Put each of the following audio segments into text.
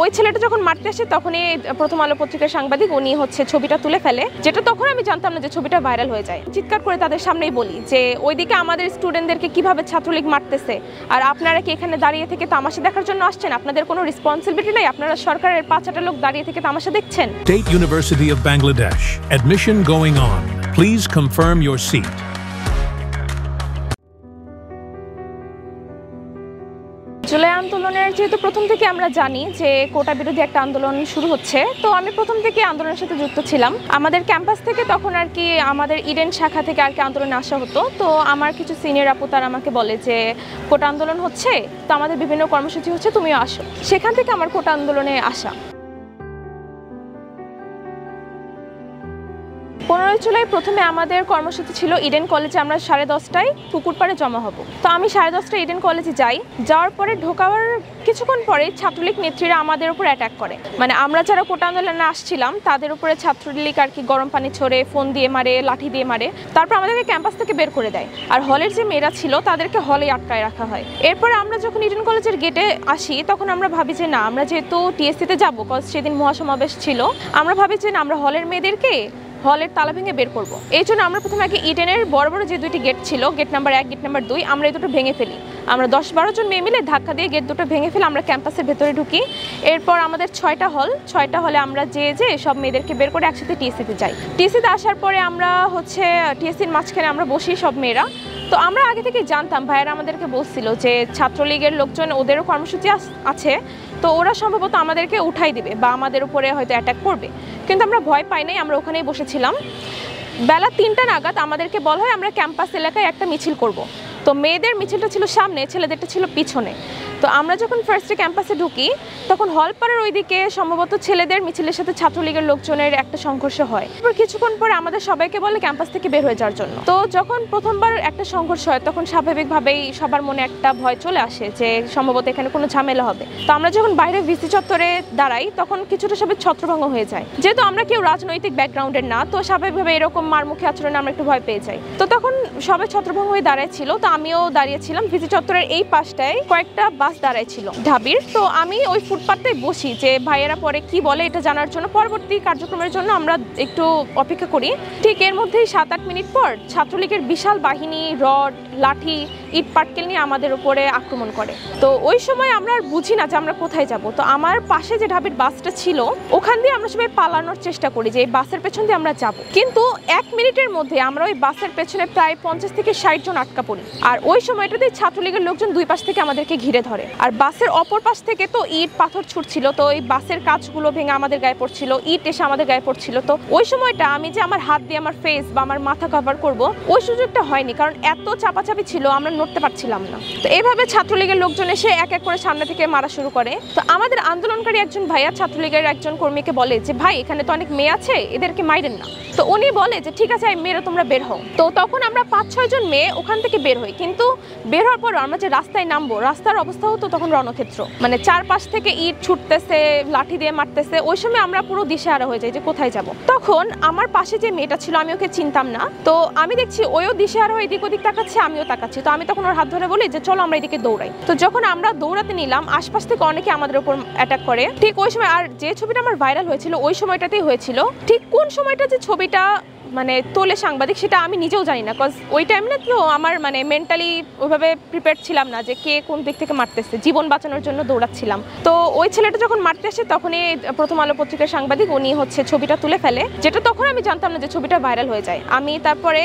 ওই ছেলেটা যখন মারতে আসে তখনই প্রথম আলো পত্রিকার সাংবাদিক উনি ছবিটা তুলে ফেলে, যেটা তখন আমি জানতাম না যে ছবিটা ভাইরাল হয়ে যায়। চিৎকার করে তাদের সামনেই বলি যে ওইদিকে আমাদের স্টুডেন্টদেরকে কিভাবে ছাত্রলীগ মারতেছে, আর আপনারা কি এখানে দাঁড়িয়ে থেকে তামাশা দেখার জন্য আসছেন? আপনাদের কোনো রেসপন্সিবিলিটি নাই? আপনারা সরকারের 5-8 লোক দাঁড়িয়ে থেকে তামাশা দেখছেন। State University of Bangladesh. Admission going on. Please confirm your seat. July আন্দোলনের যেহেতু প্রথম থেকে আমরা জানি যে কোটা বিরোধী একটা আন্দোলন শুরু হচ্ছে, তো আমি প্রথম থেকে আন্দোলনের সাথে যুক্ত ছিলাম। আমাদের ক্যাম্পাস থেকে তখন আর কি আমাদের ইডেন শাখা থেকে আর কি আন্দোলনে আসা হতো। তো আমার কিছু সিনিয়র আপু তারা আমাকে বলে যে কোটা আন্দোলন হচ্ছে, তো আমাদের বিভিন্ন কর্মসূচি হচ্ছে, তুমিও আসো। সেখান থেকে আমার কোটা আন্দোলনে আসা। 15 জুলাই প্রথমে আমাদের কর্মসূচি ছিল ইডেন কলেজে আমরা 10:30টায় পুকুরপাড়ে জমা হব। তো আমি 10:30টায় ইডেন কলেজে যাই। যাওয়ার পরে ঢোকার কিছুক্ষণ পরে ছাত্রলীগ নেত্রীরা আমাদের উপর অ্যাটাক করে। মানে আমরা যারা কোটা আন্দোলনে আসছিলাম তাদের উপরে ছাত্রলীগ আর কি গরম পানি ছড়ে, ফোন দিয়ে মারে, লাঠি দিয়ে মারে। তারপর আমাদেরকে ক্যাম্পাস থেকে বের করে দেয়। আর হলের যে মেয়েরা ছিল তাদেরকে হলে আটকায় রাখা হয়। এরপরে আমরা যখন ইডেন কলেজের গেটে আসি তখন আমরা ভাবি যে না, আমরা যেহেতু টিএসসিতে যাবো, কজ সেদিন মহাসমাবেশ ছিল, আমরা ভাবি যে না, আমরা হলের মেয়েদেরকে হলের তালা ভেঙে বের করবো। এই জন্য আমরা প্রথমে আগে ইডেনের বড় বড় যে 2টি গেট ছিল, গেট নাম্বার 1, গেট নাম্বার 2, আমরা এই দুটো ভেঙে ফেলি। আমরা 10-12 জন মেয়ে মিলে ধাক্কা দিয়ে গেট দুটো ভেঙে ফেলে আমরা ক্যাম্পাসের ভেতরে ঢুকি। এরপর আমাদের 6টা হলে আমরা যে সব মেয়েদেরকে বের করে একসাথে টিএসসিতে যাই। টিএসসিতে আসার পরে আমরা টিএসসির মাঝখানে আমরা বসি সব মেয়েরা। তো আমরা আগে থেকে জানতাম, ভাইয়েরা আমাদেরকে বলছিল যে ছাত্রলীগের লোকজন, ওদেরও কর্মসূচি আছে, তো ওরা সম্ভবত আমাদেরকে উঠাই দিবে বা আমাদের উপরে হয়তো অ্যাটাক করবে। কিন্তু আমরা ভয় পাই নাই, আমরা ওখানেই বসেছিলাম। বেলা 3টা নাগাদ আমাদেরকে বলা হয় আমরা ক্যাম্পাস এলাকায় একটা মিছিল করব। তো মেয়েদের মিছিলটা ছিল সামনে, ছেলেদেরটা ছিল পিছনে। তো আমরা যখন ফার্স্টে ক্যাম্পাসে ঢুকি তখন হলপাড়ার ওইদিকে সম্ভবত ছেলেদের মিছিলের সাথে ছাত্রলীগের লোকজনের একটা সংঘর্ষ হয়। এরপর কিছুক্ষণ পরে আমাদের সবাইকে বলে ক্যাম্পাস থেকে বের হয়ে যাওয়ার জন্য। তো যখন প্রথমবার একটা সংঘর্ষ হয় তখন স্বাভাবিকভাবেই সবার মনে একটা ভয় চলে আসে যে সম্ভবত এখানে কোনো ঝামেলা হবে। তো আমরা যখন বাইরে ভিসি চত্বরে দাঁড়াই তখন কিছুটা সবাই ছত্রভঙ্গ হয়ে যায়। যেহেতু আমরা কেউ রাজনৈতিক ব্যাকগ্রাউন্ডের না, তো স্বাভাবিকভাবে এরকম মারমুখী আচরণে আমরা একটু ভয় পেয়ে যাই। তো তখন সবাই ছত্রভঙ্গ হয়ে দাঁড়ায় ছিল, তো আমিও দাঁড়িয়েছিলাম। ভিসি চত্বরের এই পাশটায় কয়েকটা বাস দাঁড়ায় ছিল ঢাবির। তো আমি ওই ফুটপাতে বসি যে ভাইয়েরা পরে কি বলে এটা জানার জন্য, পরবর্তী কার্যক্রমের জন্য আমরা একটু অপেক্ষা করি। ঠিক এর মধ্যেই 7-8 মিনিট পর ছাত্রলীগের বিশাল বাহিনী রড, লাঠি, ইট পাটকেল নিয়ে আমাদের উপরে আক্রমণ করে। তো ওই সময় আমরা আর বুঝি না যে আমরা কোথায় যাব। তো আমার পাশে যে ঢাবির বাসটা ছিল ওখান দিয়ে আমরা সবাই পালানোর চেষ্টা করি যে এই বাসের পেছন দিয়ে আমরা যাব। কিন্তু 1 মিনিটের মধ্যে আমরা ওই বাসের পেছনে প্রায় 50 থেকে 60 জন আটকা পড়ি। আর ওই সময়টাতেই ছাত্রলীগের লোকজন দুই পাশ থেকে আমাদেরকে ঘিরে ধরে। আর বাসের অপর পাশ থেকে তো ইট পাথর ছুটছিল, তো ওই বাসের কাঁচগুলো ভেঙে আমাদের গায়ে পড়ছিল, ইট এসে আমাদের গায়ে পড়ছিল। তো ওই সময়টা আমি যে আমার হাত দিয়ে আমার ফেস বা আমার মাথা কভার করব ওই সুযোগটা হয়নি, কারণ এত চাপাচাপি ছিল আমরা নড়তে পারছিলাম না। তো এইভাবে ছাত্রলীগের লোকজন এসে এক এক করে সামনে থেকে মারা শুরু করে। তো আমাদের আন্দোলনকারী একজন ভাইয়া ছাত্রলীগের একজন কর্মীকে বলে যে ভাই এখানে তো অনেক মেয়ে আছে, এদেরকে মাইরেন না। তো উনি বলে যে ঠিক আছে মেয়েরা তোমরা বের হও। তো তখন আমরা 5-6 জন মেয়ে ওখান থেকে বের হই। কিন্তু বের হওয়ার পর আমরা যে রাস্তায় নামবো, রাস্তার অবস্থা হতো তখন রণক্ষেত্র, মানে চারপাশ থেকে ইট ছুটতেছে, লাঠি দিয়ে মারতেছে। ওই সময় আমরা পুরো দিশেহারা হয়ে যাই যে কোথায় যাব। তখন আমার পাশে যে মেয়েটা ছিল আমি ওকে চিনতাম না, তো আমি দেখছি ওইও দিশেহারা হয়ে এদিক ওদিক তাকাচ্ছে, আমিও তাকাচ্ছি। তো আমি তখন ওর হাত ধরে বলি যে চলো আমরা এদিকে দৌড়াই। তো যখন আমরা দৌড়াতে নিলাম আশপাশ থেকে অনেকে আমাদের উপর অ্যাটাক করে। ঠিক ওই সময়, আর যে ছবিটা আমার ভাইরাল হয়েছিল ওই সময়টাতেই হয়েছিল। ঠিক কোন সময়টা যে ছবিটা মানে তোলে সাংবাদিক সেটা আমি নিজেও জানি না, কজ ওই টাইমে তো আমার মানে মেন্টালি ওইভাবে প্রিপেয়ার ছিলাম না যে কে কোন দিক থেকে মারতেছে, জীবন বাঁচানোর জন্য দৌড়াচ্ছিলাম। তো ওই ছেলেটা যখন মারতে আসে তখনই প্রথম আলো পত্রিকার সাংবাদিক উনি ছবিটা তুলে ফেলে, যেটা তখন আমি জানতাম না যে ছবিটা ভাইরাল হয়ে যায়। আমি তারপরে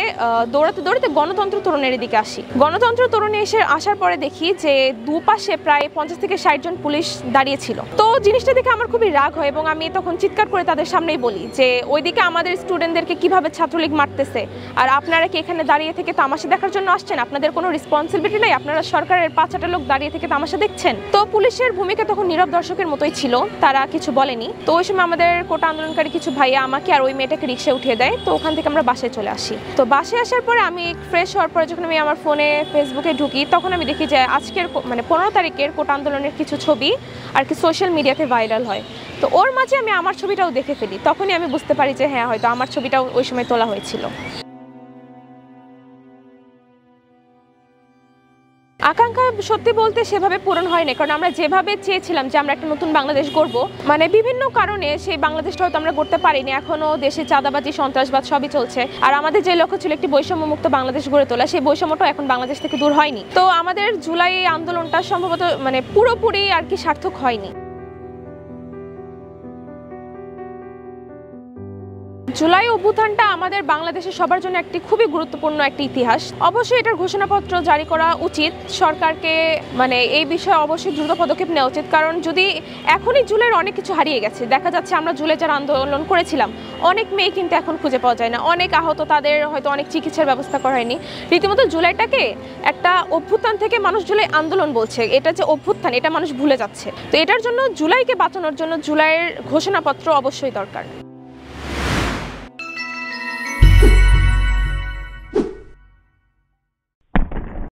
দৌড়াতে দৌড়াতে গণতন্ত্র তরুণের দিকে আসি। গণতন্ত্র তরুণী আসার পরে দেখি যে দুপাশে প্রায় 50 থেকে 60 জন পুলিশ দাঁড়িয়েছিল। তো জিনিসটা দেখে আমার খুবই রাগ হয় এবং আমি তখন চিৎকার করে তাদের সামনেই বলি যে ওইদিকে আমাদের স্টুডেন্টদেরকে কিভাবে ছাত্রলীগ মারতেছে, আর আপনারা কি এখানে দাঁড়িয়ে থেকে তামাশা দেখার জন্য আসছেন? আপনাদের কোনো রেসপন্সিবিলিটি নাই? আপনারা সরকারের 5-8 লোক দাঁড়িয়ে থেকে তামাশা দেখছেন? তো পুলিশের ভূমিকা তখন নীরব দর্শকের মতোই ছিল, তারা কিছু বলেনি। তো ওই সময় আমাদের কোটা আন্দোলনকারী কিছু ভাইয়া আমাকে আর ওই মেয়েটাকে রিক্সা উঠিয়ে দেয়। তো ওখান থেকে আমরা বাসায় চলে আসি। তো বাসায় আসার পরে আমি ফ্রেশ হওয়ার পরে যখন আমি আমার ফোনে ফেসবুকে ঢুকি তখন আমি দেখি যে আজকের মানে 15 তারিখের কোটা আন্দোলনের কিছু ছবি আর কি সোশ্যাল মিডিয়াতে ভাইরাল হয়। তো ওর মাঝে আমি আমার ছবিটাও দেখে ফেলি। তখনই আমি বুঝতে পারি যে হ্যাঁ হয়তো আমার ছবিটাও ওই সময় তোলা হয়েছিল। আকাঙ্ক্ষা সত্যি বলতে সেভাবে পূরণ হয়নি, কারণ আমরা যেভাবে চেয়েছিলাম যে আমরা একটা নতুন বাংলাদেশ গড়ব, মানে বিভিন্ন কারণে সেই বাংলাদেশটা হয়তো আমরা করতে পারিনি। এখনো দেশে চাঁদাবাজি, সন্ত্রাসবাদ সবই চলছে। আর আমাদের যে লক্ষ্য ছিল একটি বৈষম্যমুক্ত বাংলাদেশ গড়ে তোলা, সেই বৈষম্যটাও এখন বাংলাদেশ থেকে দূর হয়নি। তো আমাদের জুলাই আন্দোলনটা সম্ভবত মানে পুরোপুরি আর কি সার্থক হয়নি। জুলাই অভ্যুত্থানটা আমাদের বাংলাদেশের সবার জন্য একটি খুবই গুরুত্বপূর্ণ একটি ইতিহাস। অবশ্যই এটার ঘোষণাপত্র জারি করা উচিত সরকারকে, মানে এই বিষয়ে অবশ্যই দ্রুত পদক্ষেপ নেওয়া উচিত। কারণ যদি এখনই জুলাইয়ের অনেক কিছু হারিয়ে গেছে, দেখা যাচ্ছে আমরা জুলাই যারা আন্দোলন করেছিলাম অনেক মেয়ে কিন্তু এখন খুঁজে পাওয়া যায় না, অনেক আহত, তাদের হয়তো অনেক চিকিৎসার ব্যবস্থা করা হয়নি। রীতিমতো জুলাইটাকে একটা অভ্যুত্থান থেকে মানুষ জুলাই আন্দোলন বলছে, এটা যে অভ্যুত্থান এটা মানুষ ভুলে যাচ্ছে। তো এটার জন্য জুলাইকে বাঁচানোর জন্য জুলাইয়ের ঘোষণাপত্র অবশ্যই দরকার।